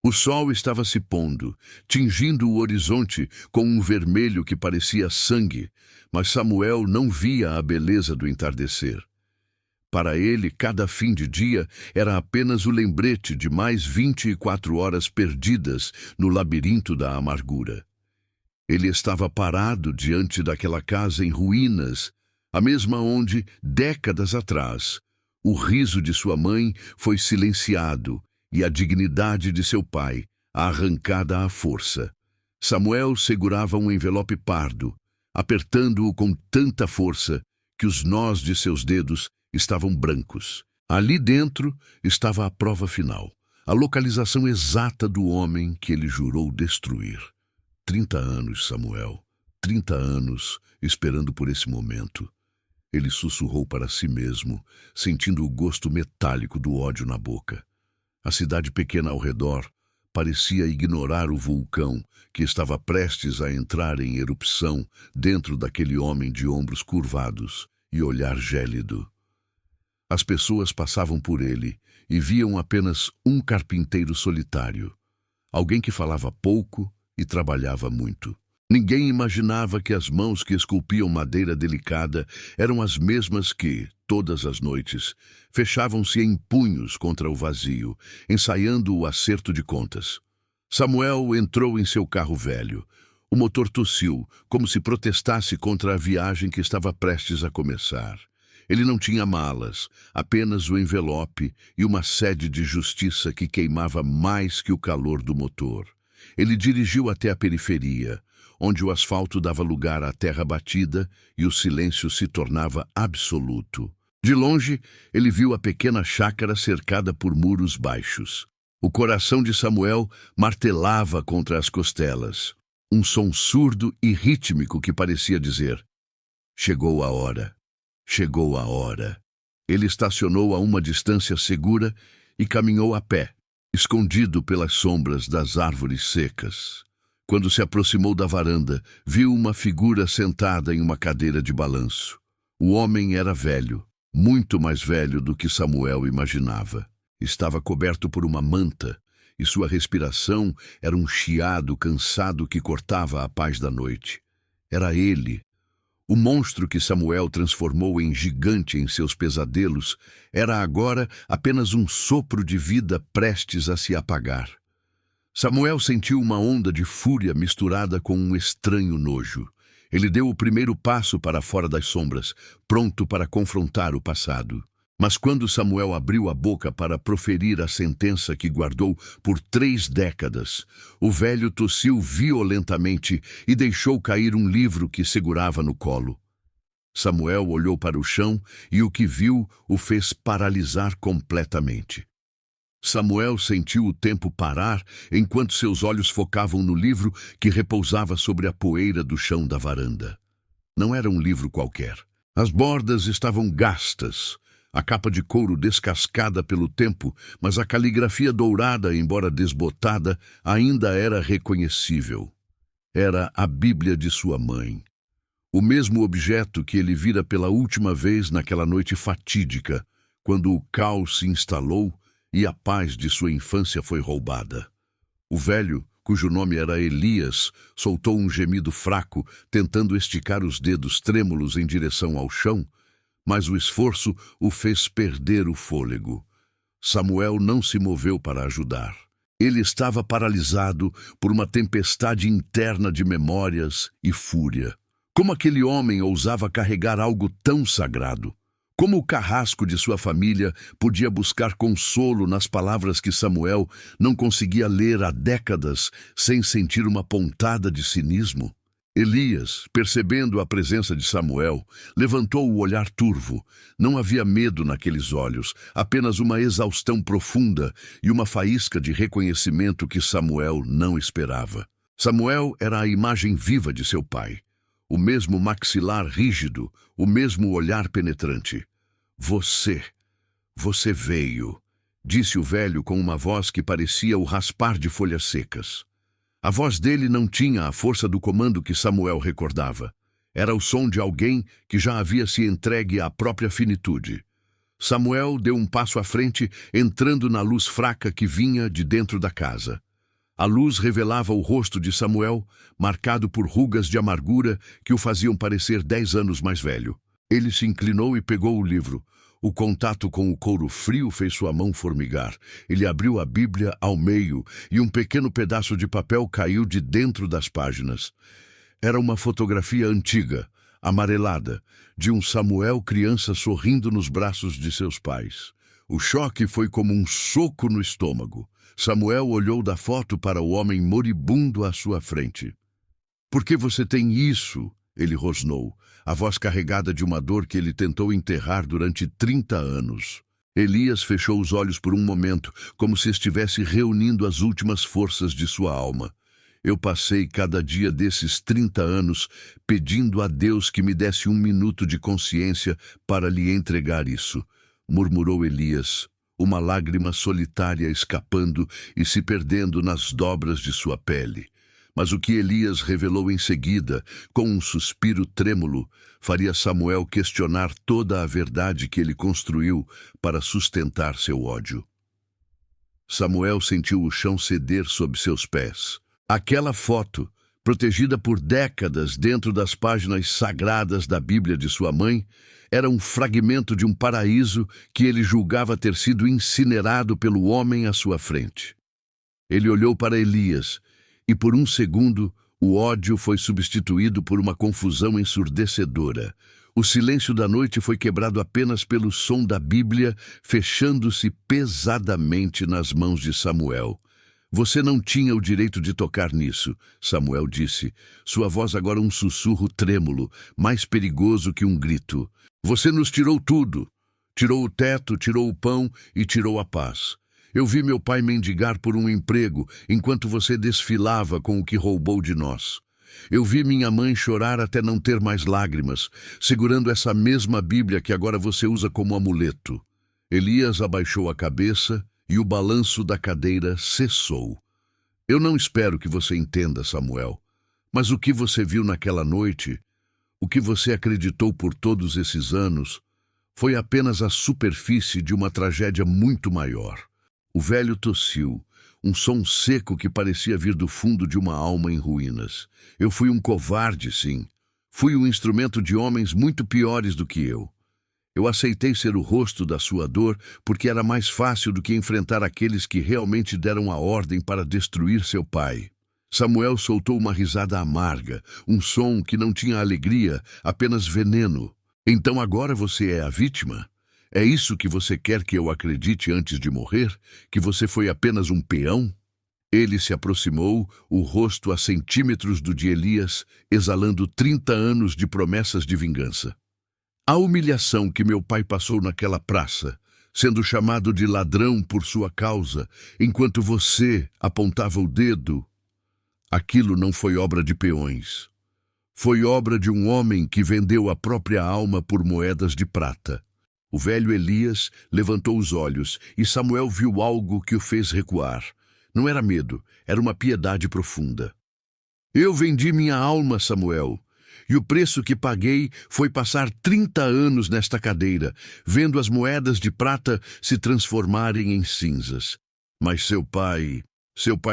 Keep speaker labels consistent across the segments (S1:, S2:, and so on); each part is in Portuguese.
S1: O sol estava se pondo, tingindo o horizonte com um vermelho que parecia sangue, mas Samuel não via a beleza do entardecer. Para ele, cada fim de dia era apenas o lembrete de mais 24 horas perdidas no labirinto da amargura. Ele estava parado diante daquela casa em ruínas, a mesma onde, décadas atrás, o riso de sua mãe foi silenciado e a dignidade de seu pai arrancada à força. Samuel segurava um envelope pardo, apertando-o com tanta força que os nós de seus dedos estavam brancos. Ali dentro estava a prova final, a localização exata do homem que ele jurou destruir. 30 anos, Samuel. 30 anos esperando por esse momento. Ele sussurrou para si mesmo, sentindo o gosto metálico do ódio na boca. A cidade pequena ao redor parecia ignorar o vulcão que estava prestes a entrar em erupção dentro daquele homem de ombros curvados e olhar gélido. As pessoas passavam por ele e viam apenas um carpinteiro solitário, alguém que falava pouco e trabalhava muito. Ninguém imaginava que as mãos que esculpiam madeira delicada eram as mesmas que, todas as noites, fechavam-se em punhos contra o vazio, ensaiando o acerto de contas. Samuel entrou em seu carro velho. O motor tossiu, como se protestasse contra a viagem que estava prestes a começar. Ele não tinha malas, apenas o envelope e uma sede de justiça que queimava mais que o calor do motor. Ele dirigiu até a periferia, onde o asfalto dava lugar à terra batida e o silêncio se tornava absoluto. De longe, ele viu a pequena chácara cercada por muros baixos. O coração de Samuel martelava contra as costelas. Um som surdo e rítmico que parecia dizer: chegou a hora. Chegou a hora. Ele estacionou a uma distância segura e caminhou a pé, escondido pelas sombras das árvores secas. Quando se aproximou da varanda, viu uma figura sentada em uma cadeira de balanço. O homem era velho, muito mais velho do que Samuel imaginava. Estava coberto por uma manta, e sua respiração era um chiado cansado que cortava a paz da noite. Era ele. O monstro que Samuel transformou em gigante em seus pesadelos era agora apenas um sopro de vida prestes a se apagar. Samuel sentiu uma onda de fúria misturada com um estranho nojo. Ele deu o primeiro passo para fora das sombras, pronto para confrontar o passado. Mas quando Samuel abriu a boca para proferir a sentença que guardou por 3 décadas, o velho tossiu violentamente e deixou cair um livro que segurava no colo. Samuel olhou para o chão e o que viu o fez paralisar completamente. Samuel sentiu o tempo parar enquanto seus olhos focavam no livro que repousava sobre a poeira do chão da varanda. Não era um livro qualquer. As bordas estavam gastas, a capa de couro descascada pelo tempo, mas a caligrafia dourada, embora desbotada, ainda era reconhecível. Era a Bíblia de sua mãe. O mesmo objeto que ele vira pela última vez naquela noite fatídica, quando o caos se instalou e a paz de sua infância foi roubada. O velho, cujo nome era Elias, soltou um gemido fraco, tentando esticar os dedos trêmulos em direção ao chão, mas o esforço o fez perder o fôlego. Samuel não se moveu para ajudar. Ele estava paralisado por uma tempestade interna de memórias e fúria. Como aquele homem ousava carregar algo tão sagrado? Como o carrasco de sua família podia buscar consolo nas palavras que Samuel não conseguia ler há décadas sem sentir uma pontada de cinismo? Elias, percebendo a presença de Samuel, levantou o olhar turvo. Não havia medo naqueles olhos, apenas uma exaustão profunda e uma faísca de reconhecimento que Samuel não esperava. Samuel era a imagem viva de seu pai. O mesmo maxilar rígido, o mesmo olhar penetrante. Você veio, disse o velho com uma voz que parecia o raspar de folhas secas. A voz dele não tinha a força do comando que Samuel recordava. Era o som de alguém que já havia se entregue à própria finitude. Samuel deu um passo à frente, entrando na luz fraca que vinha de dentro da casa. A luz revelava o rosto de Samuel, marcado por rugas de amargura que o faziam parecer 10 anos mais velho. Ele se inclinou e pegou o livro. O contato com o couro frio fez sua mão formigar. Ele abriu a Bíblia ao meio e um pequeno pedaço de papel caiu de dentro das páginas. Era uma fotografia antiga, amarelada, de um Samuel criança sorrindo nos braços de seus pais. O choque foi como um soco no estômago. Samuel olhou da foto para o homem moribundo à sua frente. "Por que você tem isso?" ele rosnou, a voz carregada de uma dor que ele tentou enterrar durante 30 anos. Elias fechou os olhos por um momento, como se estivesse reunindo as últimas forças de sua alma. "Eu passei cada dia desses 30 anos pedindo a Deus que me desse um minuto de consciência para lhe entregar isso", murmurou Elias, uma lágrima solitária escapando e se perdendo nas dobras de sua pele. Mas o que Elias revelou em seguida, com um suspiro trêmulo, faria Samuel questionar toda a verdade que ele construiu para sustentar seu ódio. Samuel sentiu o chão ceder sob seus pés. Aquela foto, protegida por décadas dentro das páginas sagradas da Bíblia de sua mãe, era um fragmento de um paraíso que ele julgava ter sido incinerado pelo homem à sua frente. Ele olhou para Elias, e por um segundo o ódio foi substituído por uma confusão ensurdecedora. O silêncio da noite foi quebrado apenas pelo som da Bíblia fechando-se pesadamente nas mãos de Samuel. "Você não tinha o direito de tocar nisso", Samuel disse, sua voz agora um sussurro trêmulo, mais perigoso que um grito. "Você nos tirou tudo. Tirou o teto, tirou o pão e tirou a paz. Eu vi meu pai mendigar por um emprego enquanto você desfilava com o que roubou de nós. Eu vi minha mãe chorar até não ter mais lágrimas, segurando essa mesma Bíblia que agora você usa como amuleto." Elias abaixou a cabeça e o balanço da cadeira cessou. "Eu não espero que você entenda, Samuel, mas o que você viu naquela noite, o que você acreditou por todos esses anos, foi apenas a superfície de uma tragédia muito maior." O velho tossiu, um som seco que parecia vir do fundo de uma alma em ruínas. "Eu fui um covarde, sim. Fui um instrumento de homens muito piores do que eu. Eu aceitei ser o rosto da sua dor porque era mais fácil do que enfrentar aqueles que realmente deram a ordem para destruir seu pai." Samuel soltou uma risada amarga, um som que não tinha alegria, apenas veneno. "Então agora você é a vítima? É isso que você quer que eu acredite antes de morrer? Que você foi apenas um peão?" Ele se aproximou, o rosto a centímetros do de Elias, exalando 30 anos de promessas de vingança. "A humilhação que meu pai passou naquela praça, sendo chamado de ladrão por sua causa, enquanto você apontava o dedo, aquilo não foi obra de peões. Foi obra de um homem que vendeu a própria alma por moedas de prata." O velho Elias levantou os olhos e Samuel viu algo que o fez recuar. Não era medo, era uma piedade profunda. "Eu vendi minha alma, Samuel, e o preço que paguei foi passar 30 anos nesta cadeira, vendo as moedas de prata se transformarem em cinzas. Mas seu pai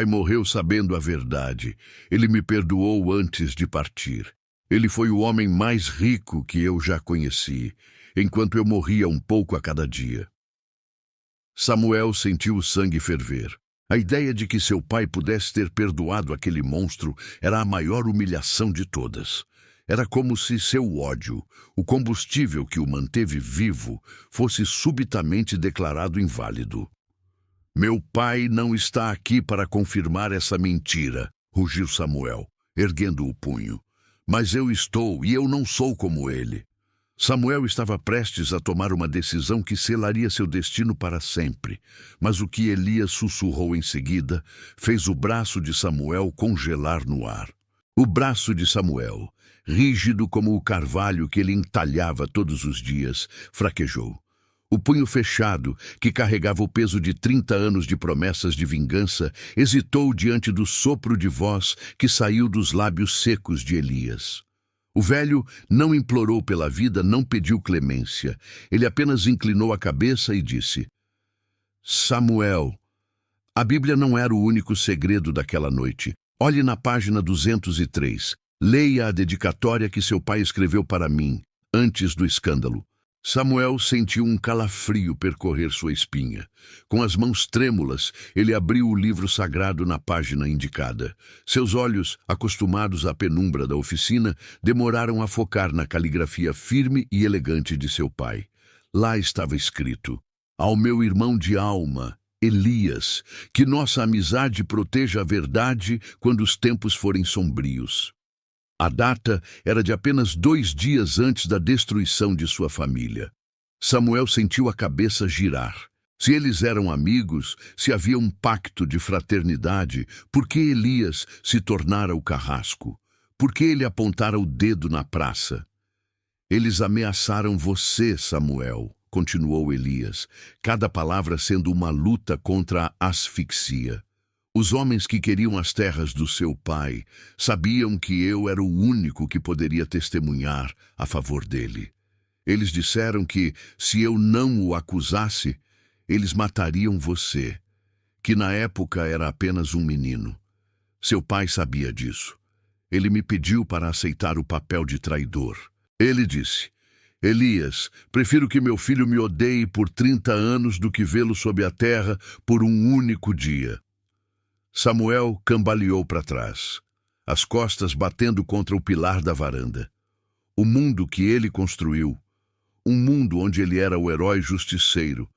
S1: morreu sabendo a verdade. Ele me perdoou antes de partir. Ele foi o homem mais rico que eu já conheci, enquanto eu morria um pouco a cada dia." Samuel sentiu o sangue ferver. A ideia de que seu pai pudesse ter perdoado aquele monstro era a maior humilhação de todas. Era como se seu ódio, o combustível que o manteve vivo, fosse subitamente declarado inválido. "Meu pai não está aqui para confirmar essa mentira", rugiu Samuel, erguendo o punho. "Mas eu estou, e eu não sou como ele." Samuel estava prestes a tomar uma decisão que selaria seu destino para sempre, mas o que Elias sussurrou em seguida fez o braço de Samuel congelar no ar. O braço de Samuel, rígido como o carvalho que ele entalhava todos os dias, fraquejou. O punho fechado, que carregava o peso de 30 anos de promessas de vingança, hesitou diante do sopro de voz que saiu dos lábios secos de Elias. O velho não implorou pela vida, não pediu clemência. Ele apenas inclinou a cabeça e disse: "Samuel, A Bíblia não era o único segredo daquela noite. Olhe na página 203. Leia a dedicatória que seu pai escreveu para mim, antes do escândalo. Samuel sentiu um calafrio percorrer sua espinha. Com as mãos trêmulas, ele abriu o livro sagrado na página indicada. Seus olhos, acostumados à penumbra da oficina, demoraram a focar na caligrafia firme e elegante de seu pai. Lá estava escrito: ao meu irmão de alma, Elias, que nossa amizade proteja a verdade quando os tempos forem sombrios. A data era de apenas 2 dias antes da destruição de sua família. Samuel sentiu a cabeça girar. Se eles eram amigos, se havia um pacto de fraternidade, por que Elias se tornara o carrasco? Por que ele apontara o dedo na praça? Eles ameaçaram você, Samuel, continuou Elias, cada palavra sendo uma luta contra a asfixia. Os homens que queriam as terras do seu pai sabiam que eu era o único que poderia testemunhar a favor dele. Eles disseram que, se eu não o acusasse, eles matariam você, que na época era apenas um menino. Seu pai sabia disso. Ele me pediu para aceitar o papel de traidor. Ele disse: Elias, prefiro que meu filho me odeie por 30 anos do que vê-lo sob a terra por um único dia. Samuel cambaleou para trás, as costas batendo contra o pilar da varanda. O mundo que ele construiu, um mundo onde ele era o herói justiceiro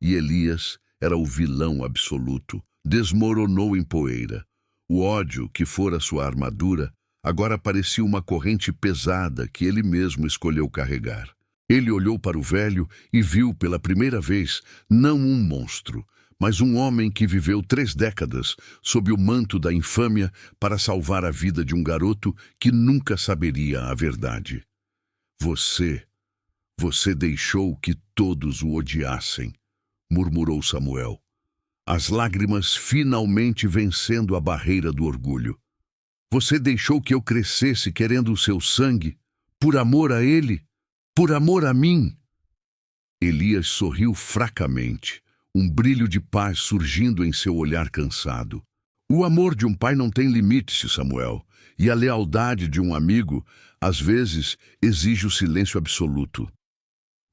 S1: e Elias era o vilão absoluto, desmoronou em poeira. O ódio que fora sua armadura agora parecia uma corrente pesada que ele mesmo escolheu carregar. Ele olhou para o velho e viu pela primeira vez não um monstro, mas um homem que viveu 3 décadas sob o manto da infâmia para salvar a vida de um garoto que nunca saberia a verdade. Você deixou que todos o odiassem, murmurou Samuel, as lágrimas finalmente vencendo a barreira do orgulho. Você deixou que eu crescesse querendo o seu sangue, por amor a ele, por amor a mim. Elias sorriu fracamente, um brilho de paz surgindo em seu olhar cansado. O amor de um pai não tem limites, Samuel, e a lealdade de um amigo, às vezes, exige o silêncio absoluto.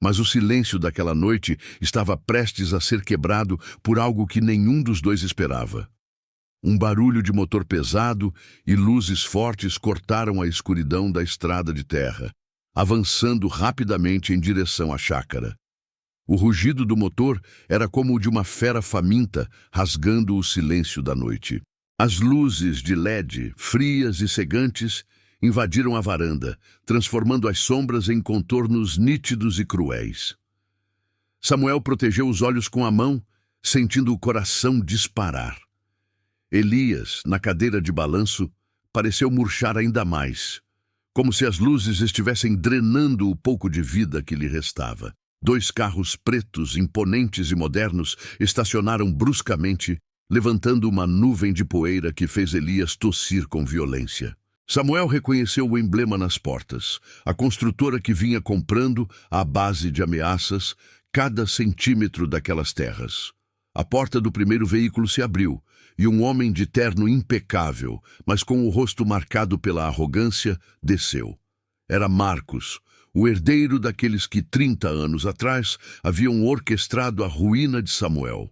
S1: Mas o silêncio daquela noite estava prestes a ser quebrado por algo que nenhum dos dois esperava. Um barulho de motor pesado e luzes fortes cortaram a escuridão da estrada de terra, avançando rapidamente em direção à chácara. O rugido do motor era como o de uma fera faminta, rasgando o silêncio da noite. As luzes de LED, frias e cegantes, invadiram a varanda, transformando as sombras em contornos nítidos e cruéis. Samuel protegeu os olhos com a mão, sentindo o coração disparar. Elias, na cadeira de balanço, pareceu murchar ainda mais, como se as luzes estivessem drenando o pouco de vida que lhe restava. 2 carros pretos, imponentes e modernos estacionaram bruscamente, levantando uma nuvem de poeira que fez Elias tossir com violência. Samuel reconheceu o emblema nas portas, a construtora que vinha comprando, à base de ameaças, cada centímetro daquelas terras. A porta do primeiro veículo se abriu, e um homem de terno impecável, mas com o rosto marcado pela arrogância, desceu. Era Marcos, o herdeiro daqueles que 30 anos atrás haviam orquestrado a ruína de Samuel.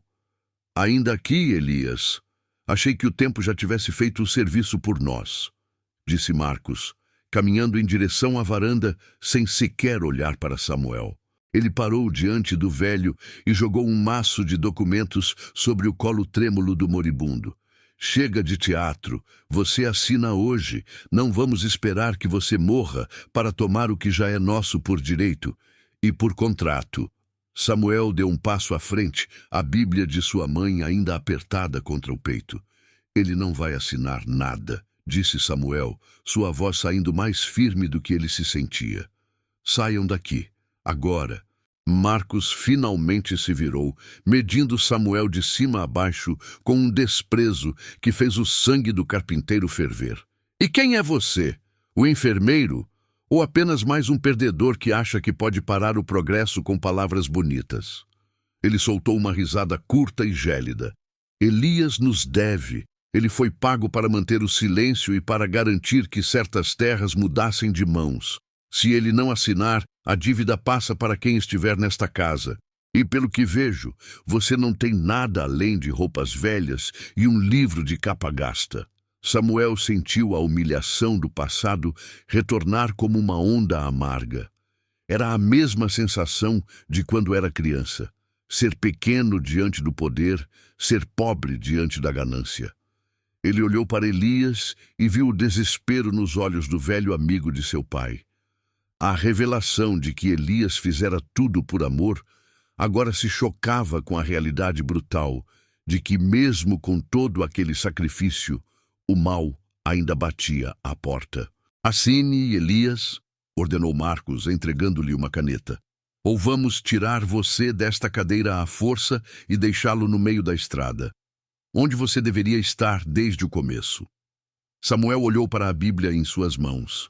S1: Ainda aqui, Elias, achei que o tempo já tivesse feito o serviço por nós, disse Marcos, caminhando em direção à varanda sem sequer olhar para Samuel. Ele parou diante do velho e jogou um maço de documentos sobre o colo trêmulo do moribundo. Chega de teatro, você assina hoje, não vamos esperar que você morra para tomar o que já é nosso por direito e por contrato. Samuel deu um passo à frente, a Bíblia de sua mãe ainda apertada contra o peito. Ele não vai assinar nada, disse Samuel, sua voz saindo mais firme do que ele se sentia. Saiam daqui, agora. Marcos finalmente se virou, medindo Samuel de cima a baixo com um desprezo que fez o sangue do carpinteiro ferver. E quem é você? O enfermeiro? Ou apenas mais um perdedor que acha que pode parar o progresso com palavras bonitas? Ele soltou uma risada curta e gélida. Elias nos deve. Ele foi pago para manter o silêncio e para garantir que certas terras mudassem de mãos. Se ele não assinar, a dívida passa para quem estiver nesta casa. E pelo que vejo, você não tem nada além de roupas velhas e um livro de capa gasta. Samuel sentiu a humilhação do passado retornar como uma onda amarga. Era a mesma sensação de quando era criança. Ser pequeno diante do poder, ser pobre diante da ganância. Ele olhou para Elias e viu o desespero nos olhos do velho amigo de seu pai. A revelação de que Elias fizera tudo por amor agora se chocava com a realidade brutal de que, mesmo com todo aquele sacrifício, o mal ainda batia à porta. Assine, Elias, ordenou Marcos, entregando-lhe uma caneta. Ou vamos tirar você desta cadeira à força e deixá-lo no meio da estrada, onde você deveria estar desde o começo. Samuel olhou para a Bíblia em suas mãos.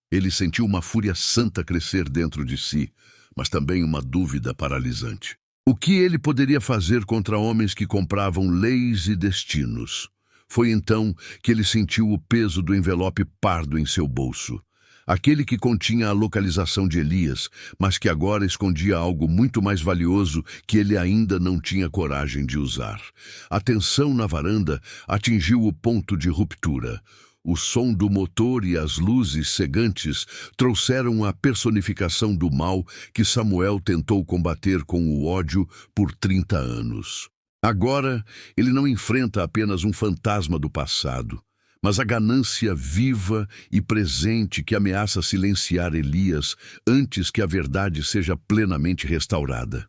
S1: Ele sentiu uma fúria santa crescer dentro de si, mas também uma dúvida paralisante. O que ele poderia fazer contra homens que compravam leis e destinos? Foi então que ele sentiu o peso do envelope pardo em seu bolso. Aquele que continha a localização de Elias, mas que agora escondia algo muito mais valioso que ele ainda não tinha coragem de usar. A tensão na varanda atingiu o ponto de ruptura. O som do motor e as luzes cegantes trouxeram a personificação do mal que Samuel tentou combater com o ódio por 30 anos. Agora, ele não enfrenta apenas um fantasma do passado, mas a ganância viva e presente que ameaça silenciar Elias antes que a verdade seja plenamente restaurada.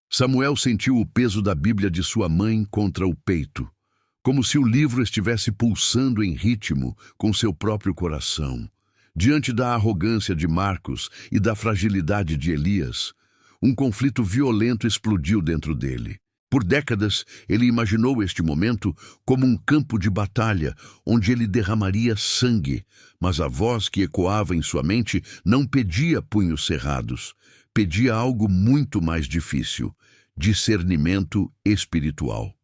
S1: Samuel sentiu o peso da Bíblia de sua mãe contra o peito, como se o livro estivesse pulsando em ritmo com seu próprio coração. Diante da arrogância de Marcos e da fragilidade de Elias, um conflito violento explodiu dentro dele. Por décadas, ele imaginou este momento como um campo de batalha, onde ele derramaria sangue, mas a voz que ecoava em sua mente não pedia punhos cerrados, pedia algo muito mais difícil: discernimento espiritual.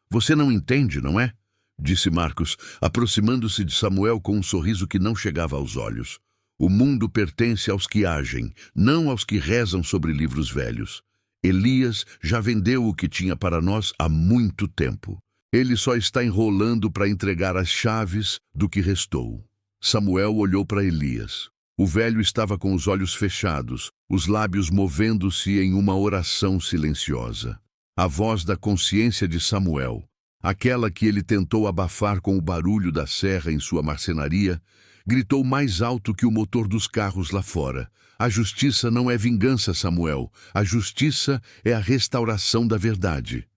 S1: Você não entende, não é? Disse Marcos, aproximando-se de Samuel com um sorriso que não chegava aos olhos. O mundo pertence aos que agem, não aos que rezam sobre livros velhos. Elias já vendeu o que tinha para nós há muito tempo. Ele só está enrolando para entregar as chaves do que restou. Samuel olhou para Elias. O velho estava com os olhos fechados, os lábios movendo-se em uma oração silenciosa. A voz da consciência de Samuel, aquela que ele tentou abafar com o barulho da serra em sua marcenaria, gritou mais alto que o motor dos carros lá fora. A justiça não é vingança, Samuel. A justiça é a restauração da verdade.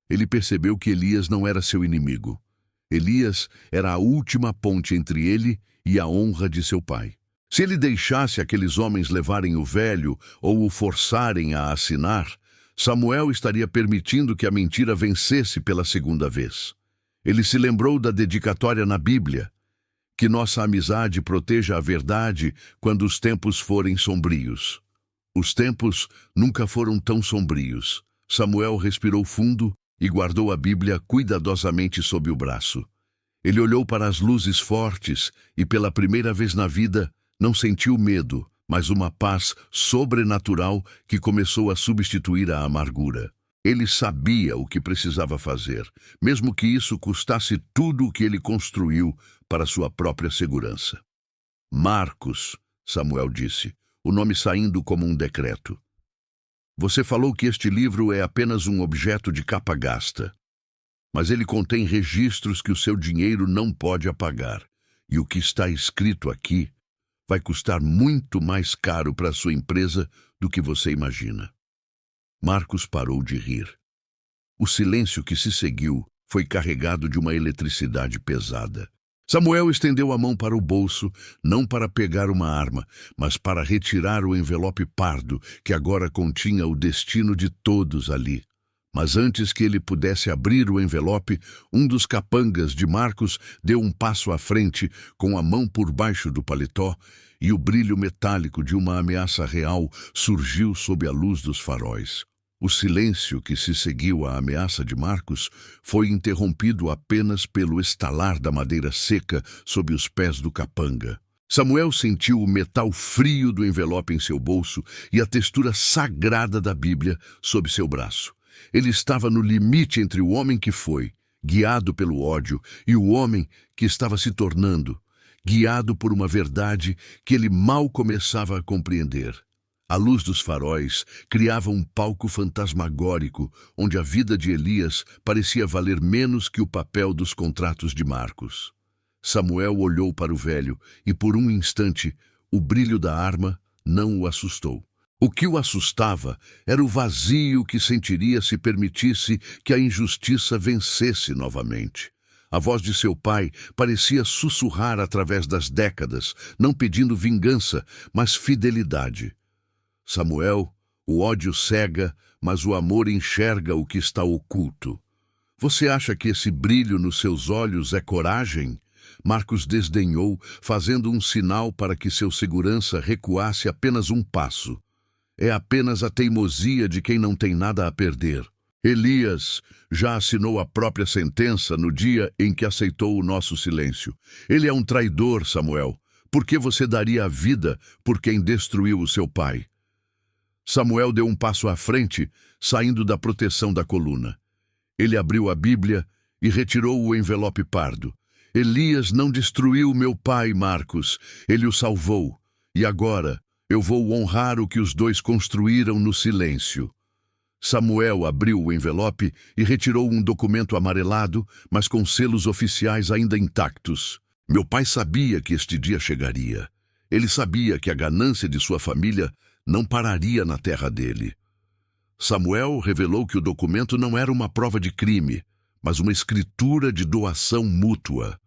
S1: Ele percebeu que Elias não era seu inimigo. Elias era a última ponte entre ele e a honra de seu pai. Se ele deixasse aqueles homens levarem o velho ou o forçarem a assinar, Samuel estaria permitindo que a mentira vencesse pela segunda vez. Ele se lembrou da dedicatória na Bíblia: que nossa amizade proteja a verdade quando os tempos forem sombrios. Os tempos nunca foram tão sombrios. Samuel respirou fundo e guardou a Bíblia cuidadosamente sob o braço. Ele olhou para as luzes fortes e, pela primeira vez na vida, não sentiu medo, mas uma paz sobrenatural que começou a substituir a amargura. Ele sabia o que precisava fazer, mesmo que isso custasse tudo o que ele construiu para sua própria segurança. Marcos, Samuel disse, o nome saindo como um decreto. Você falou que este livro é apenas um objeto de capa gasta, mas ele contém registros que o seu dinheiro não pode apagar, e o que está escrito aqui vai custar muito mais caro para a sua empresa do que você imagina. Marcos parou de rir. O silêncio que se seguiu foi carregado de uma eletricidade pesada. Samuel estendeu a mão para o bolso, não para pegar uma arma, mas para retirar o envelope pardo que agora continha o destino de todos ali. Mas antes que ele pudesse abrir o envelope, um dos capangas de Marcos deu um passo à frente, com a mão por baixo do paletó, e o brilho metálico de uma ameaça real surgiu sob a luz dos faróis. O silêncio que se seguiu à ameaça de Marcos foi interrompido apenas pelo estalar da madeira seca sob os pés do capanga. Samuel sentiu o metal frio do envelope em seu bolso e a textura sagrada da Bíblia sob seu braço. Ele estava no limite entre o homem que foi, guiado pelo ódio, e o homem que estava se tornando, guiado por uma verdade que ele mal começava a compreender. A luz dos faróis criava um palco fantasmagórico onde a vida de Elias parecia valer menos que o papel dos contratos de Marcos. Samuel olhou para o velho e, por um instante, o brilho da arma não o assustou. O que o assustava era o vazio que sentiria se permitisse que a injustiça vencesse novamente. A voz de seu pai parecia sussurrar através das décadas, não pedindo vingança, mas fidelidade. Samuel, o ódio cega, mas o amor enxerga o que está oculto. Você acha que esse brilho nos seus olhos é coragem? Marcos desdenhou, fazendo um sinal para que seu segurança recuasse apenas um passo. É apenas a teimosia de quem não tem nada a perder. Elias já assinou a própria sentença no dia em que aceitou o nosso silêncio. Ele é um traidor, Samuel. Por que você daria a vida por quem destruiu o seu pai? Samuel deu um passo à frente, saindo da proteção da coluna. Ele abriu a Bíblia e retirou o envelope pardo. Elias não destruiu meu pai, Marcos. Ele o salvou. E agora eu vou honrar o que os dois construíram no silêncio. Samuel abriu o envelope e retirou um documento amarelado, mas com selos oficiais ainda intactos. Meu pai sabia que este dia chegaria. Ele sabia que a ganância de sua família não pararia na terra dele. Samuel revelou que o documento não era uma prova de crime, mas uma escritura de doação mútua.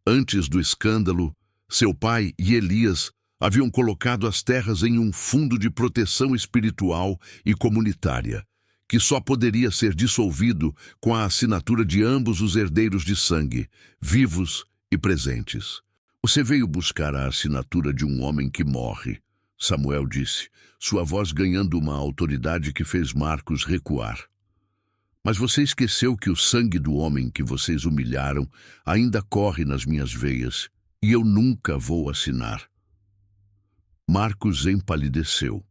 S1: Antes do escândalo, seu pai e Elias haviam colocado as terras em um fundo de proteção espiritual e comunitária, que só poderia ser dissolvido com a assinatura de ambos os herdeiros de sangue, vivos e presentes. Você veio buscar a assinatura de um homem que morre, Samuel disse, sua voz ganhando uma autoridade que fez Marcos recuar. Mas você esqueceu que o sangue do homem que vocês humilharam ainda corre nas minhas veias, e eu nunca vou assinar. Marcos empalideceu.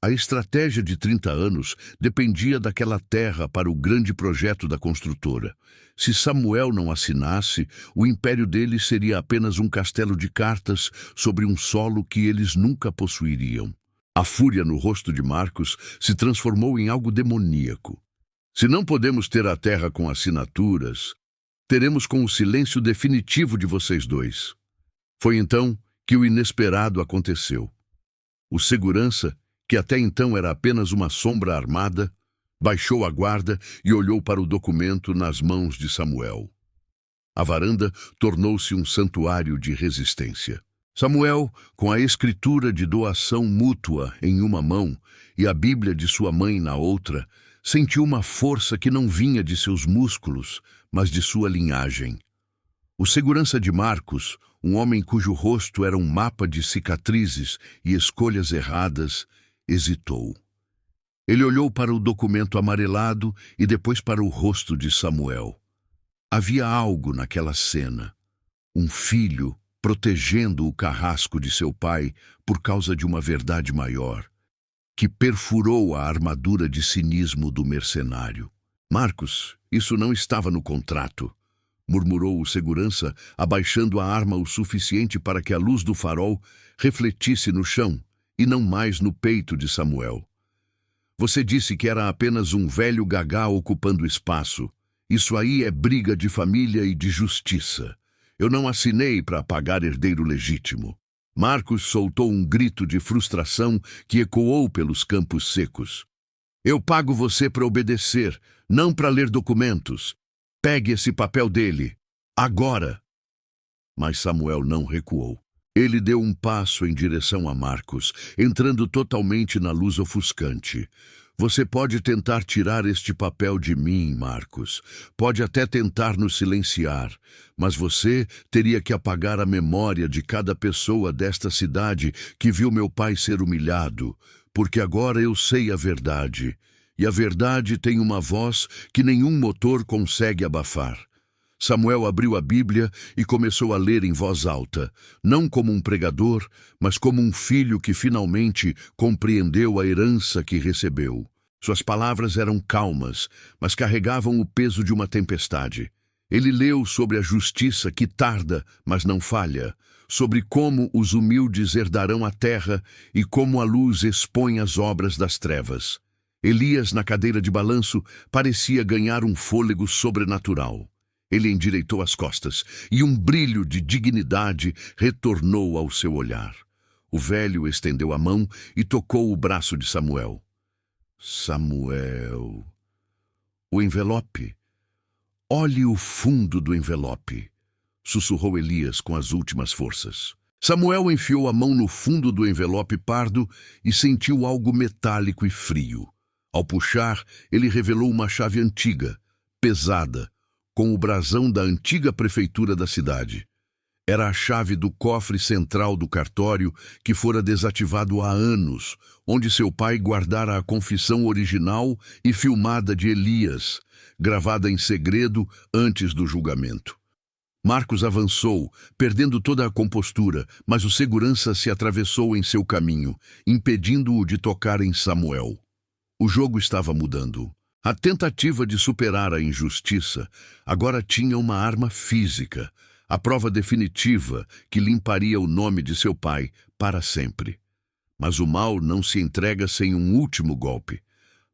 S1: A estratégia de 30 anos dependia daquela terra para o grande projeto da construtora. Se Samuel não assinasse, o império deles seria apenas um castelo de cartas sobre um solo que eles nunca possuiriam. A fúria no rosto de Marcos se transformou em algo demoníaco. Se não podemos ter a terra com assinaturas, teremos com o silêncio definitivo de vocês dois. Foi então que o inesperado aconteceu. O segurança, que até então era apenas uma sombra armada, baixou a guarda e olhou para o documento nas mãos de Samuel. A varanda tornou-se um santuário de resistência. Samuel, com a escritura de doação mútua em uma mão e a Bíblia de sua mãe na outra, sentiu uma força que não vinha de seus músculos, mas de sua linhagem. O segurança de Marcos, um homem cujo rosto era um mapa de cicatrizes e escolhas erradas, hesitou. Ele olhou para o documento amarelado e depois para o rosto de Samuel. Havia algo naquela cena. Um filho protegendo o carrasco de seu pai por causa de uma verdade maior, que perfurou a armadura de cinismo do mercenário. Marcos, isso não estava no contrato, murmurou o segurança, abaixando a arma o suficiente para que a luz do farol refletisse no chão e não mais no peito de Samuel. Você disse que era apenas um velho gagá ocupando espaço. Isso aí é briga de família e de justiça. Eu não assinei para pagar herdeiro legítimo. Marcos soltou um grito de frustração que ecoou pelos campos secos. Eu pago você para obedecer, não para ler documentos. Pegue esse papel dele, agora. Mas Samuel não recuou. Ele deu um passo em direção a Marcos, entrando totalmente na luz ofuscante. Você pode tentar tirar este papel de mim, Marcos. Pode até tentar nos silenciar, mas você teria que apagar a memória de cada pessoa desta cidade que viu meu pai ser humilhado, porque agora eu sei a verdade. e a verdade tem uma voz que nenhum motor consegue abafar. Samuel abriu a Bíblia e começou a ler em voz alta, não como um pregador, mas como um filho que finalmente compreendeu a herança que recebeu. Suas palavras eram calmas, mas carregavam o peso de uma tempestade. Ele leu sobre a justiça que tarda, mas não falha, sobre como os humildes herdarão a terra e como a luz expõe as obras das trevas. Elias, na cadeira de balanço, parecia ganhar um fôlego sobrenatural. Ele endireitou as costas e um brilho de dignidade retornou ao seu olhar. O velho estendeu a mão e tocou o braço de Samuel. Samuel. O envelope. Olhe o fundo do envelope, sussurrou Elias com as últimas forças. Samuel enfiou a mão no fundo do envelope pardo e sentiu algo metálico e frio. Ao puxar, ele revelou uma chave antiga, pesada, com o brasão da antiga prefeitura da cidade. Era a chave do cofre central do cartório que fora desativado há anos, onde seu pai guardara a confissão original e filmada de Elias, gravada em segredo antes do julgamento. Marcos avançou, perdendo toda a compostura, mas o segurança se atravessou em seu caminho, impedindo-o de tocar em Samuel. O jogo estava mudando. A tentativa de superar a injustiça agora tinha uma arma física, a prova definitiva que limparia o nome de seu pai para sempre. Mas o mal não se entrega sem um último golpe.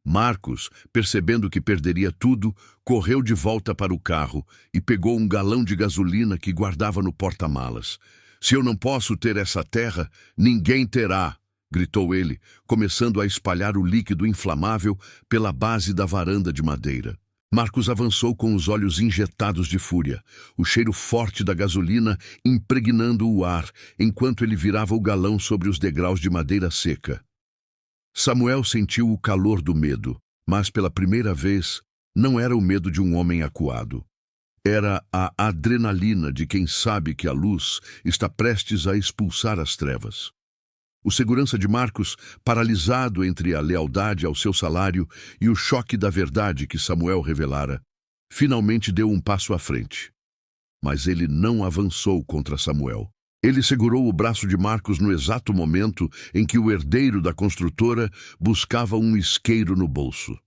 S1: Marcos, percebendo que perderia tudo, correu de volta para o carro e pegou um galão de gasolina que guardava no porta-malas. "Se eu não posso ter essa terra, ninguém terá", gritou ele, começando a espalhar o líquido inflamável pela base da varanda de madeira. Marcos avançou com os olhos injetados de fúria, o cheiro forte da gasolina impregnando o ar, enquanto ele virava o galão sobre os degraus de madeira seca. Samuel sentiu o calor do medo, mas pela primeira vez não era o medo de um homem acuado. Era a adrenalina de quem sabe que a luz está prestes a expulsar as trevas. O segurança de Marcos, paralisado entre a lealdade ao seu salário e o choque da verdade que Samuel revelara, finalmente deu um passo à frente. Mas ele não avançou contra Samuel. Ele segurou o braço de Marcos no exato momento em que o herdeiro da construtora buscava um isqueiro no bolso.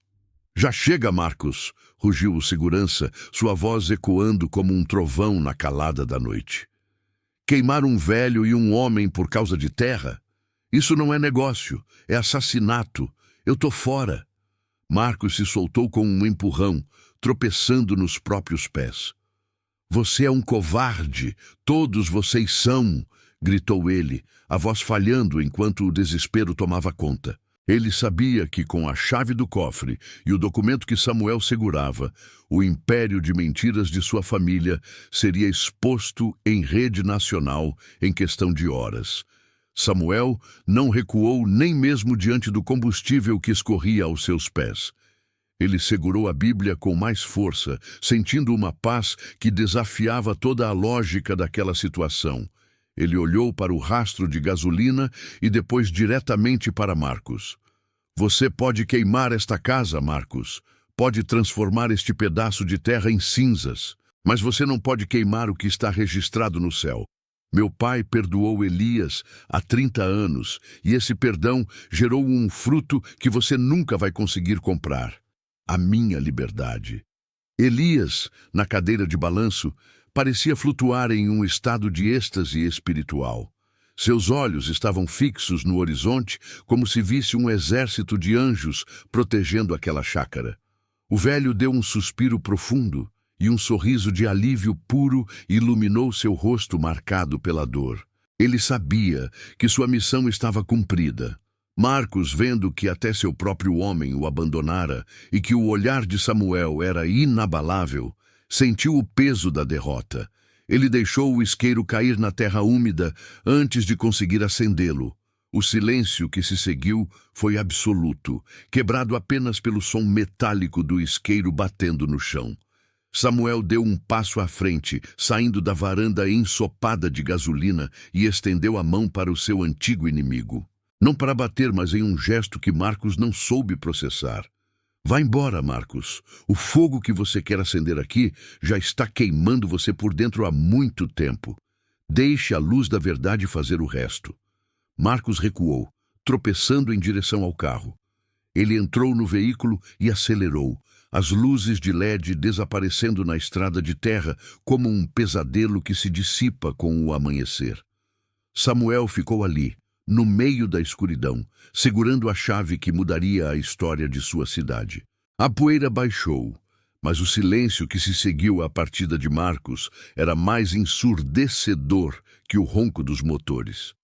S1: "Já chega, Marcos!" rugiu o segurança, sua voz ecoando como um trovão na calada da noite. "Queimar um velho e um homem por causa de terra? Isso não é negócio, é assassinato. Eu tô fora." Marcos se soltou com um empurrão, tropeçando nos próprios pés. "Você é um covarde, todos vocês são", gritou ele, a voz falhando enquanto o desespero tomava conta. Ele sabia que com a chave do cofre e o documento que Samuel segurava, o império de mentiras de sua família seria exposto em rede nacional em questão de horas. Samuel não recuou nem mesmo diante do combustível que escorria aos seus pés. Ele segurou a Bíblia com mais força, sentindo uma paz que desafiava toda a lógica daquela situação. Ele olhou para o rastro de gasolina e depois diretamente para Marcos. "Você pode queimar esta casa, Marcos. Pode transformar este pedaço de terra em cinzas. Mas você não pode queimar o que está registrado no céu. Meu pai perdoou Elias há 30 anos, e esse perdão gerou um fruto que você nunca vai conseguir comprar: a minha liberdade." Elias, na cadeira de balanço, parecia flutuar em um estado de êxtase espiritual. Seus olhos estavam fixos no horizonte, como se visse um exército de anjos protegendo aquela chácara. O velho deu um suspiro profundo, e um sorriso de alívio puro iluminou seu rosto marcado pela dor. Ele sabia que sua missão estava cumprida. Marcos, vendo que até seu próprio homem o abandonara e que o olhar de Samuel era inabalável, sentiu o peso da derrota. Ele deixou o isqueiro cair na terra úmida antes de conseguir acendê-lo. O silêncio que se seguiu foi absoluto, quebrado apenas pelo som metálico do isqueiro batendo no chão. Samuel deu um passo à frente, saindo da varanda ensopada de gasolina, e estendeu a mão para o seu antigo inimigo. Não para bater, mas em um gesto que Marcos não soube processar. Vá embora, Marcos. O fogo que você quer acender aqui já está queimando você por dentro há muito tempo. Deixe a luz da verdade fazer o resto. Marcos recuou, tropeçando em direção ao carro. Ele entrou no veículo e acelerou, as luzes de LED desaparecendo na estrada de terra como um pesadelo que se dissipa com o amanhecer. Samuel ficou ali, no meio da escuridão, segurando a chave que mudaria a história de sua cidade. A poeira baixou, mas o silêncio que se seguiu à partida de Marcos era mais ensurdecedor que o ronco dos motores.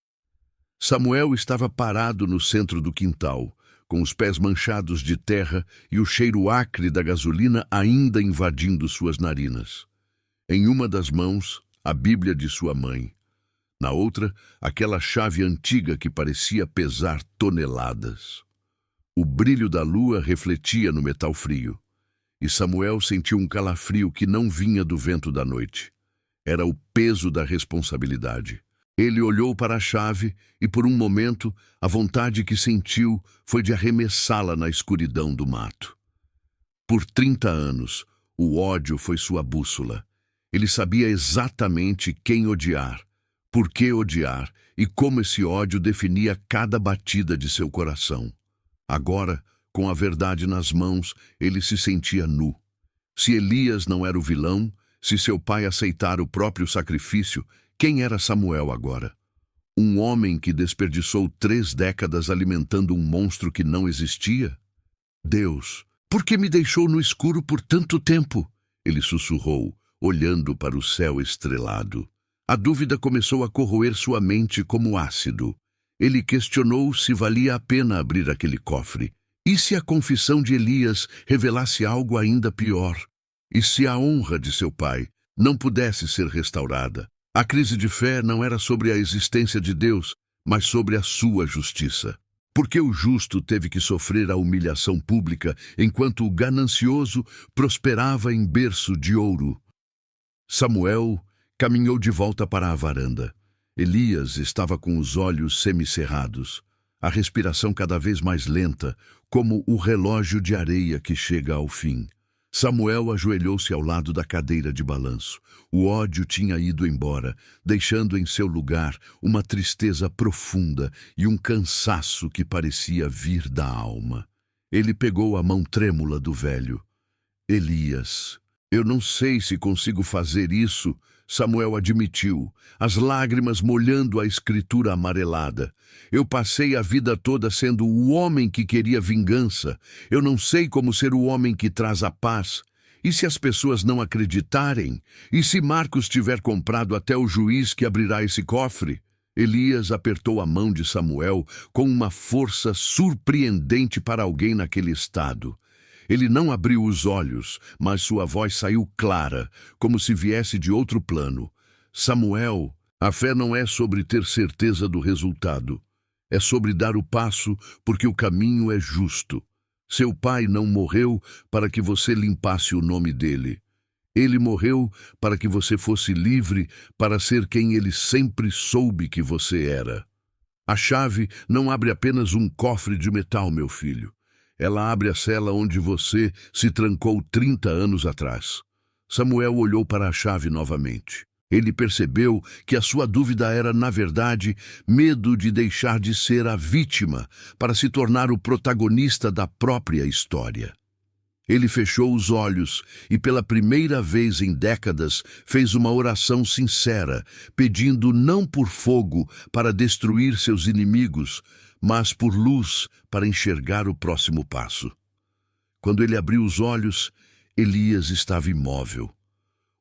S1: Samuel estava parado no centro do quintal, com os pés manchados de terra e o cheiro acre da gasolina ainda invadindo suas narinas. Em uma das mãos, a Bíblia de sua mãe. Na outra, aquela chave antiga que parecia pesar toneladas. O brilho da lua refletia no metal frio, e Samuel sentiu um calafrio que não vinha do vento da noite. Era o peso da responsabilidade. Ele olhou para a chave e, por um momento, a vontade que sentiu foi de arremessá-la na escuridão do mato. Por 30 anos, o ódio foi sua bússola. Ele sabia exatamente quem odiar, por que odiar e como esse ódio definia cada batida de seu coração. Agora, com a verdade nas mãos, ele se sentia nu. Se Elias não era o vilão, se seu pai aceitara o próprio sacrifício, quem era Samuel agora? Um homem que desperdiçou 3 décadas alimentando um monstro que não existia? Deus, por que me deixou no escuro por tanto tempo? Ele sussurrou, olhando para o céu estrelado. A dúvida começou a corroer sua mente como ácido. Ele questionou se valia a pena abrir aquele cofre. E se a confissão de Elias revelasse algo ainda pior? E se a honra de seu pai não pudesse ser restaurada? A crise de fé não era sobre a existência de Deus, mas sobre a sua justiça. Porque o justo teve que sofrer a humilhação pública, enquanto o ganancioso prosperava em berço de ouro. Samuel caminhou de volta para a varanda. Elias estava com os olhos semicerrados, a respiração cada vez mais lenta, como o relógio de areia que chega ao fim. Samuel ajoelhou-se ao lado da cadeira de balanço. O ódio tinha ido embora, deixando em seu lugar uma tristeza profunda e um cansaço que parecia vir da alma. Ele pegou a mão trêmula do velho. Elias, eu não sei se consigo fazer isso, Samuel admitiu, as lágrimas molhando a escritura amarelada. Eu passei a vida toda sendo o homem que queria vingança. Eu não sei como ser o homem que traz a paz. E se as pessoas não acreditarem? E se Marcos tiver comprado até o juiz que abrirá esse cofre? Elias apertou a mão de Samuel com uma força surpreendente para alguém naquele estado. Ele não abriu os olhos, mas sua voz saiu clara, como se viesse de outro plano. Samuel, a fé não é sobre ter certeza do resultado. É sobre dar o passo porque o caminho é justo. Seu pai não morreu para que você limpasse o nome dele. Ele morreu para que você fosse livre para ser quem ele sempre soube que você era. A chave não abre apenas um cofre de metal, meu filho. Ela abre a cela onde você se trancou 30 anos atrás. Samuel olhou para a chave novamente. Ele percebeu que a sua dúvida era, na verdade, medo de deixar de ser a vítima para se tornar o protagonista da própria história. Ele fechou os olhos e, pela primeira vez em décadas, fez uma oração sincera, pedindo não por fogo para destruir seus inimigos, mas por luz para enxergar o próximo passo. Quando ele abriu os olhos, Elias estava imóvel.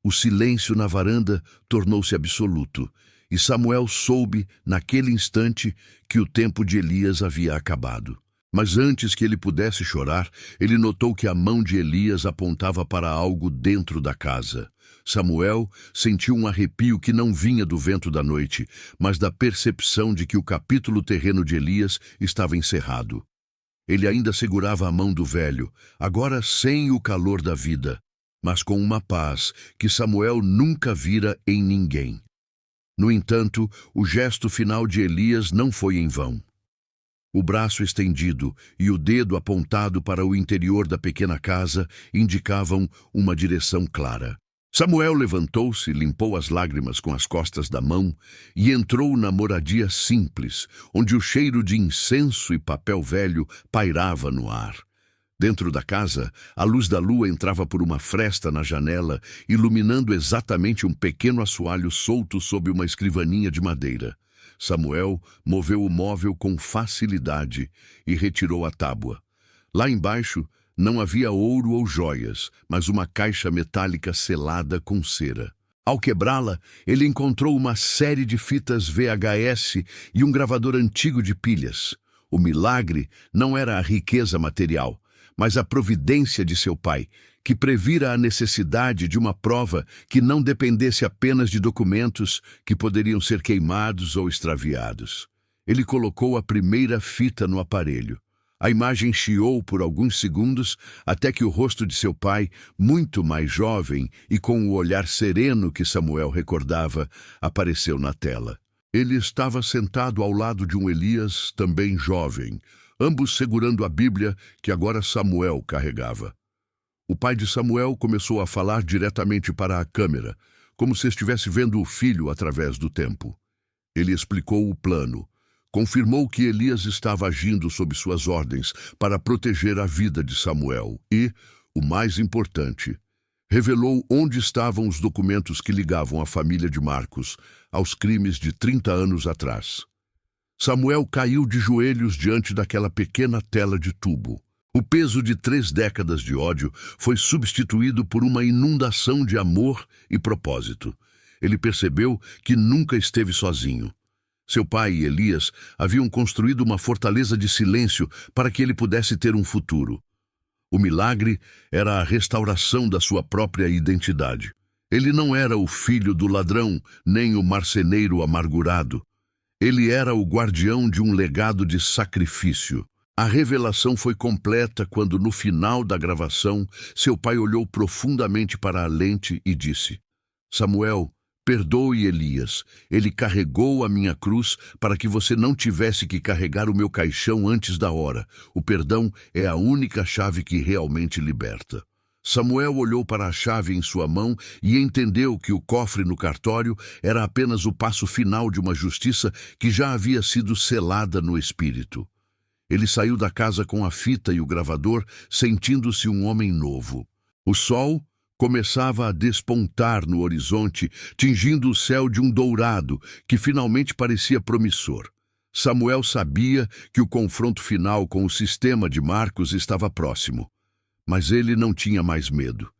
S1: O silêncio na varanda tornou-se absoluto, e Samuel soube, naquele instante, que o tempo de Elias havia acabado. Mas antes que ele pudesse chorar, ele notou que a mão de Elias apontava para algo dentro da casa. Samuel sentiu um arrepio que não vinha do vento da noite, mas da percepção de que o capítulo terreno de Elias estava encerrado. Ele ainda segurava a mão do velho, agora sem o calor da vida, mas com uma paz que Samuel nunca vira em ninguém. No entanto, o gesto final de Elias não foi em vão. O braço estendido e o dedo apontado para o interior da pequena casa indicavam uma direção clara. Samuel levantou-se, limpou as lágrimas com as costas da mão e entrou na moradia simples, onde o cheiro de incenso e papel velho pairava no ar. Dentro da casa, a luz da lua entrava por uma fresta na janela, iluminando exatamente um pequeno assoalho solto sob uma escrivaninha de madeira. Samuel moveu o móvel com facilidade e retirou a tábua. Lá embaixo não havia ouro ou joias, mas uma caixa metálica selada com cera. Ao quebrá-la, ele encontrou uma série de fitas VHS e um gravador antigo de pilhas. O milagre não era a riqueza material, mas a providência de seu pai, que previra a necessidade de uma prova que não dependesse apenas de documentos que poderiam ser queimados ou extraviados. Ele colocou a primeira fita no aparelho. A imagem chiou por alguns segundos até que o rosto de seu pai, muito mais jovem e com o olhar sereno que Samuel recordava, apareceu na tela. Ele estava sentado ao lado de um Elias, também jovem, ambos segurando a Bíblia que agora Samuel carregava. O pai de Samuel começou a falar diretamente para a câmera, como se estivesse vendo o filho através do tempo. Ele explicou o plano, confirmou que Elias estava agindo sob suas ordens para proteger a vida de Samuel e, o mais importante, revelou onde estavam os documentos que ligavam a família de Marcos aos crimes de 30 anos atrás. Samuel caiu de joelhos diante daquela pequena tela de tubo. O peso de 3 décadas de ódio foi substituído por uma inundação de amor e propósito. Ele percebeu que nunca esteve sozinho. Seu pai e Elias haviam construído uma fortaleza de silêncio para que ele pudesse ter um futuro. O milagre era a restauração da sua própria identidade. Ele não era o filho do ladrão, nem o marceneiro amargurado. Ele era o guardião de um legado de sacrifício. A revelação foi completa quando, no final da gravação, seu pai olhou profundamente para a lente e disse: Samuel, perdoe Elias. Ele carregou a minha cruz para que você não tivesse que carregar o meu caixão antes da hora. O perdão é a única chave que realmente liberta. Samuel olhou para a chave em sua mão e entendeu que o cofre no cartório era apenas o passo final de uma justiça que já havia sido selada no espírito. Ele saiu da casa com a fita e o gravador, sentindo-se um homem novo. O sol começava a despontar no horizonte, tingindo o céu de um dourado que finalmente parecia promissor. Samuel sabia que o confronto final com o sistema de Marcos estava próximo, mas ele não tinha mais medo.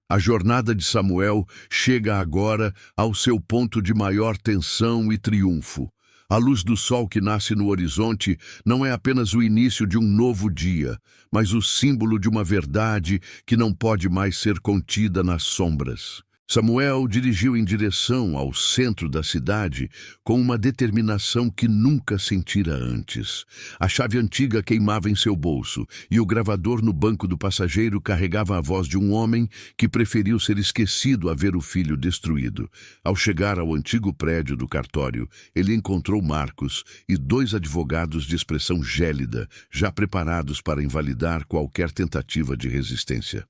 S1: A jornada de Samuel chega agora ao seu ponto de maior tensão e triunfo. A luz do sol que nasce no horizonte não é apenas o início de um novo dia, mas o símbolo de uma verdade que não pode mais ser contida nas sombras. Samuel dirigiu em direção ao centro da cidade com uma determinação que nunca sentira antes. A chave antiga queimava em seu bolso e o gravador no banco do passageiro carregava a voz de um homem que preferiu ser esquecido a ver o filho destruído. Ao chegar ao antigo prédio do cartório, ele encontrou Marcos e 2 advogados de expressão gélida, já preparados para invalidar qualquer tentativa de resistência.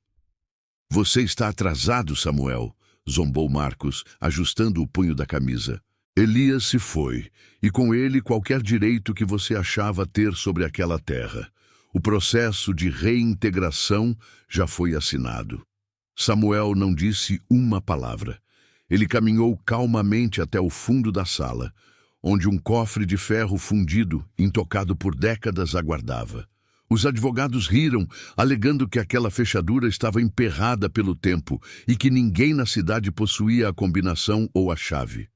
S1: Você está atrasado, Samuel, zombou Marcos, ajustando o punho da camisa. Elias se foi, e com ele qualquer direito que você achava ter sobre aquela terra. O processo de reintegração já foi assinado. Samuel não disse uma palavra. Ele caminhou calmamente até o fundo da sala, onde um cofre de ferro fundido, intocado por décadas, aguardava. Os advogados riram, alegando que aquela fechadura estava emperrada pelo tempo e que ninguém na cidade possuía a combinação ou a chave.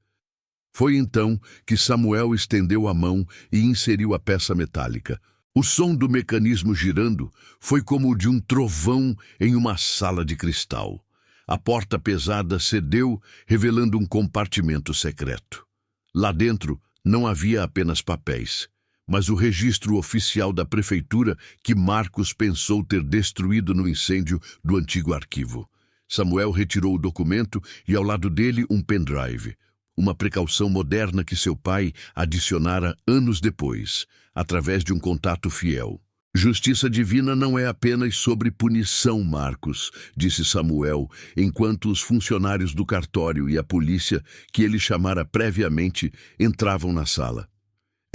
S1: Foi então que Samuel estendeu a mão e inseriu a peça metálica. O som do mecanismo girando foi como o de um trovão em uma sala de cristal. A porta pesada cedeu, revelando um compartimento secreto. Lá dentro não havia apenas papéis, mas o registro oficial da prefeitura que Marcos pensou ter destruído no incêndio do antigo arquivo. Samuel retirou o documento e ao lado dele um pendrive. uma precaução moderna que seu pai adicionara anos depois, através de um contato fiel. Justiça divina não é apenas sobre punição, Marcos, disse Samuel, enquanto os funcionários do cartório e a polícia, que ele chamara previamente, entravam na sala.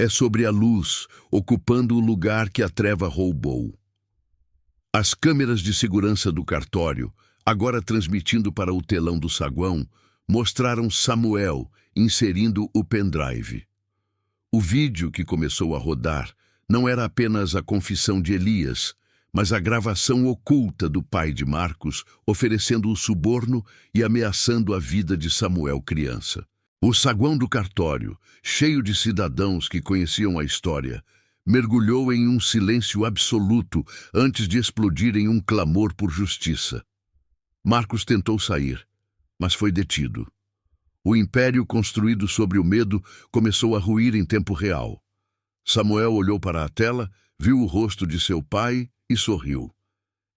S1: É sobre a luz, ocupando o lugar que a treva roubou. As câmeras de segurança do cartório, agora transmitindo para o telão do saguão, mostraram Samuel inserindo o pendrive. O vídeo que começou a rodar não era apenas a confissão de Elias, mas a gravação oculta do pai de Marcos oferecendo o suborno e ameaçando a vida de Samuel criança. O saguão do cartório, cheio de cidadãos que conheciam a história, mergulhou em um silêncio absoluto antes de explodir em um clamor por justiça. Marcos tentou sair, mas foi detido. O império construído sobre o medo começou a ruir em tempo real. Samuel olhou para a tela, viu o rosto de seu pai e sorriu.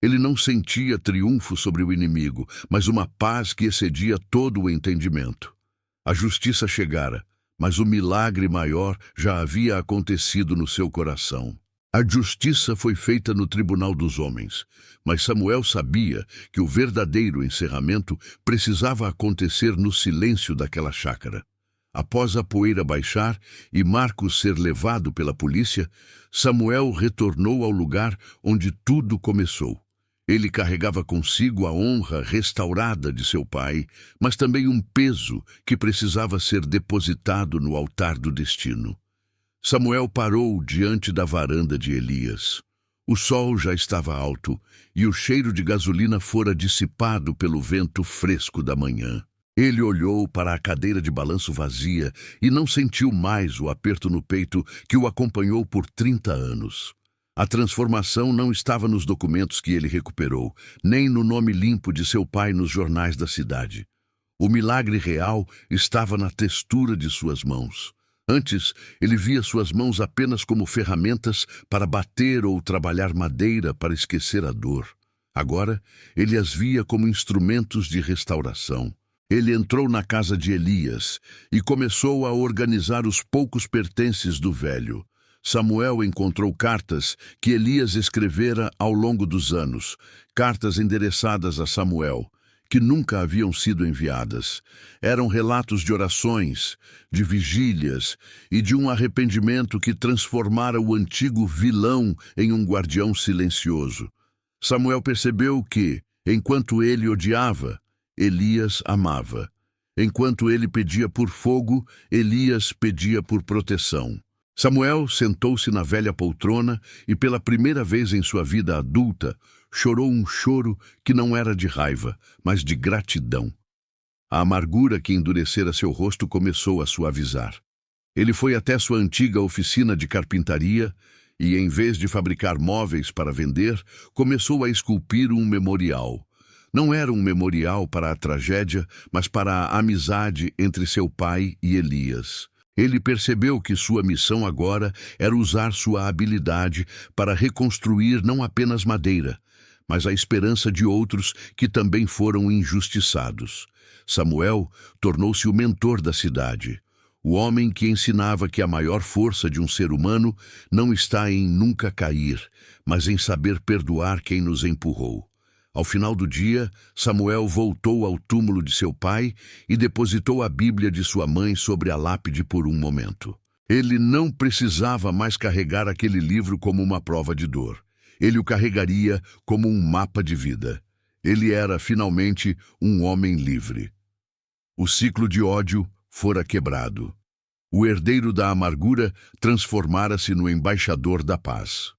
S1: Ele não sentia triunfo sobre o inimigo, mas uma paz que excedia todo o entendimento. A justiça chegara, mas o milagre maior já havia acontecido no seu coração. A justiça foi feita no tribunal dos homens, mas Samuel sabia que o verdadeiro encerramento precisava acontecer no silêncio daquela chácara. Após a poeira baixar e Marcos ser levado pela polícia, Samuel retornou ao lugar onde tudo começou. Ele carregava consigo a honra restaurada de seu pai, mas também um peso que precisava ser depositado no altar do destino. Samuel parou diante da varanda de Elias. O sol já estava alto e o cheiro de gasolina fora dissipado pelo vento fresco da manhã. Ele olhou para a cadeira de balanço vazia e não sentiu mais o aperto no peito que o acompanhou por 30 anos. A transformação não estava nos documentos que ele recuperou, nem no nome limpo de seu pai nos jornais da cidade. O milagre real estava na textura de suas mãos. Antes, ele via suas mãos apenas como ferramentas para bater ou trabalhar madeira para esquecer a dor. Agora, ele as via como instrumentos de restauração. Ele entrou na casa de Elias e começou a organizar os poucos pertences do velho. Samuel encontrou cartas que Elias escrevera ao longo dos anos, cartas endereçadas a Samuel, que nunca haviam sido enviadas. Eram relatos de orações, de vigílias e de um arrependimento que transformara o antigo vilão em um guardião silencioso. Samuel percebeu que, enquanto ele odiava, Elias amava. Enquanto ele pedia por fogo, Elias pedia por proteção. Samuel sentou-se na velha poltrona e, pela primeira vez em sua vida adulta, chorou um choro que não era de raiva, mas de gratidão. A amargura que endurecera seu rosto começou a suavizar. Ele foi até sua antiga oficina de carpintaria e, em vez de fabricar móveis para vender, começou a esculpir um memorial. Não era um memorial para a tragédia, mas para a amizade entre seu pai e Elias. Ele percebeu que sua missão agora era usar sua habilidade para reconstruir não apenas madeira, mas a esperança de outros que também foram injustiçados. Samuel tornou-se o mentor da cidade, o homem que ensinava que a maior força de um ser humano não está em nunca cair, mas em saber perdoar quem nos empurrou. Ao final do dia, Samuel voltou ao túmulo de seu pai e depositou a Bíblia de sua mãe sobre a lápide por um momento. Ele não precisava mais carregar aquele livro como uma prova de dor. Ele o carregaria como um mapa de vida. Ele era, finalmente, um homem livre. O ciclo de ódio fora quebrado. O herdeiro da amargura transformara-se no embaixador da paz.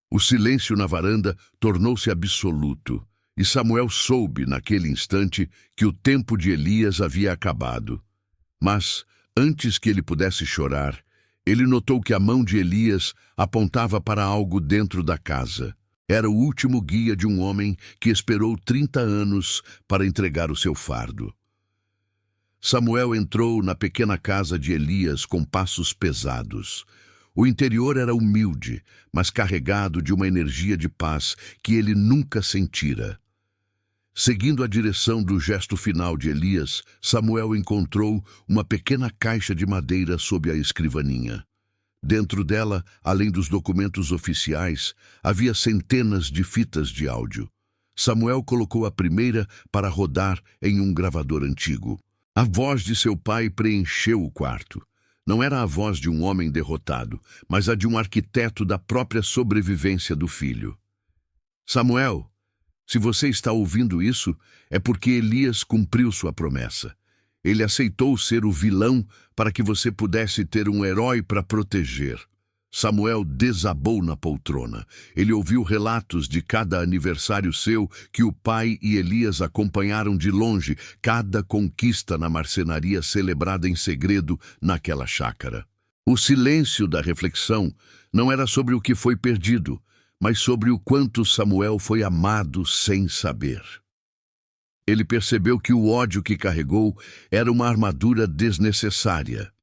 S1: O silêncio na varanda tornou-se absoluto, e Samuel soube, naquele instante, que o tempo de Elias havia acabado. Mas, antes que ele pudesse chorar, ele notou que a mão de Elias apontava para algo dentro da casa. Era o último guia de um homem que esperou 30 anos para entregar o seu fardo. Samuel entrou na pequena casa de Elias com passos pesados. O interior era humilde, mas carregado de uma energia de paz que ele nunca sentira. Seguindo a direção do gesto final de Elias, Samuel encontrou uma pequena caixa de madeira sob a escrivaninha. Dentro dela, além dos documentos oficiais, havia centenas de fitas de áudio. Samuel colocou a primeira para rodar em um gravador antigo. A voz de seu pai preencheu o quarto. Não era a voz de um homem derrotado, mas a de um arquiteto da própria sobrevivência do filho. Samuel, se você está ouvindo isso, é porque Elias cumpriu sua promessa. Ele aceitou ser o vilão para que você pudesse ter um herói para proteger. Samuel desabou na poltrona. Ele ouviu relatos de cada aniversário seu que o pai e Elias acompanharam de longe, cada conquista na marcenaria celebrada em segredo naquela chácara. O silêncio da reflexão não era sobre o que foi perdido, mas sobre o quanto Samuel foi amado sem saber. Ele percebeu que o ódio que carregou era uma armadura desnecessária.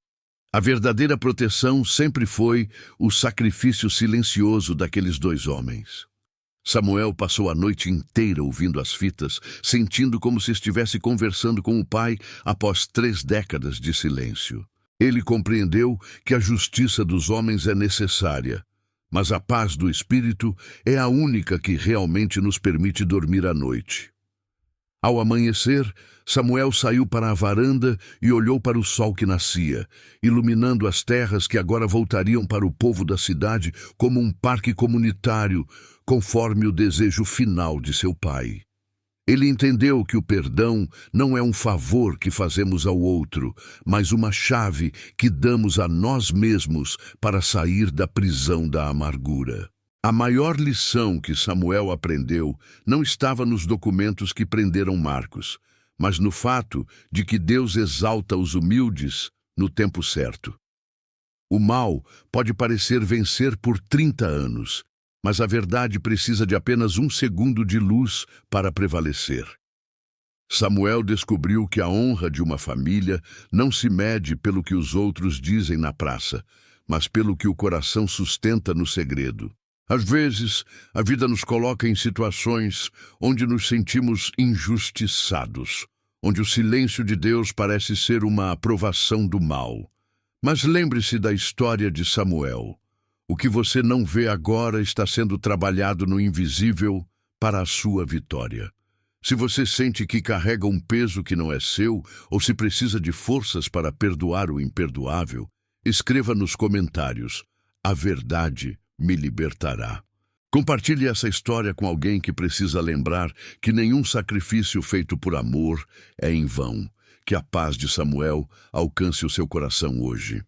S1: A verdadeira proteção sempre foi o sacrifício silencioso daqueles dois homens. Samuel passou a noite inteira ouvindo as fitas, sentindo como se estivesse conversando com o pai após 3 décadas de silêncio. Ele compreendeu que a justiça dos homens é necessária, mas a paz do espírito é a única que realmente nos permite dormir à noite. Ao amanhecer, Samuel saiu para a varanda e olhou para o sol que nascia, iluminando as terras que agora voltariam para o povo da cidade como um parque comunitário, conforme o desejo final de seu pai. Ele entendeu que o perdão não é um favor que fazemos ao outro, mas uma chave que damos a nós mesmos para sair da prisão da amargura. A maior lição que Samuel aprendeu não estava nos documentos que prenderam Marcos, mas no fato de que Deus exalta os humildes no tempo certo. O mal pode parecer vencer por 30 anos, mas a verdade precisa de apenas 1 segundo de luz para prevalecer. Samuel descobriu que a honra de uma família não se mede pelo que os outros dizem na praça, mas pelo que o coração sustenta no segredo. Às vezes, a vida nos coloca em situações onde nos sentimos injustiçados, onde o silêncio de Deus parece ser uma aprovação do mal. Mas lembre-se da história de Samuel. O que você não vê agora está sendo trabalhado no invisível para a sua vitória. Se você sente que carrega um peso que não é seu, ou se precisa de forças para perdoar o imperdoável, escreva nos comentários: "A verdade me libertará". Compartilhe essa história com alguém que precisa lembrar que nenhum sacrifício feito por amor é em vão. Que a paz de Samuel alcance o seu coração hoje.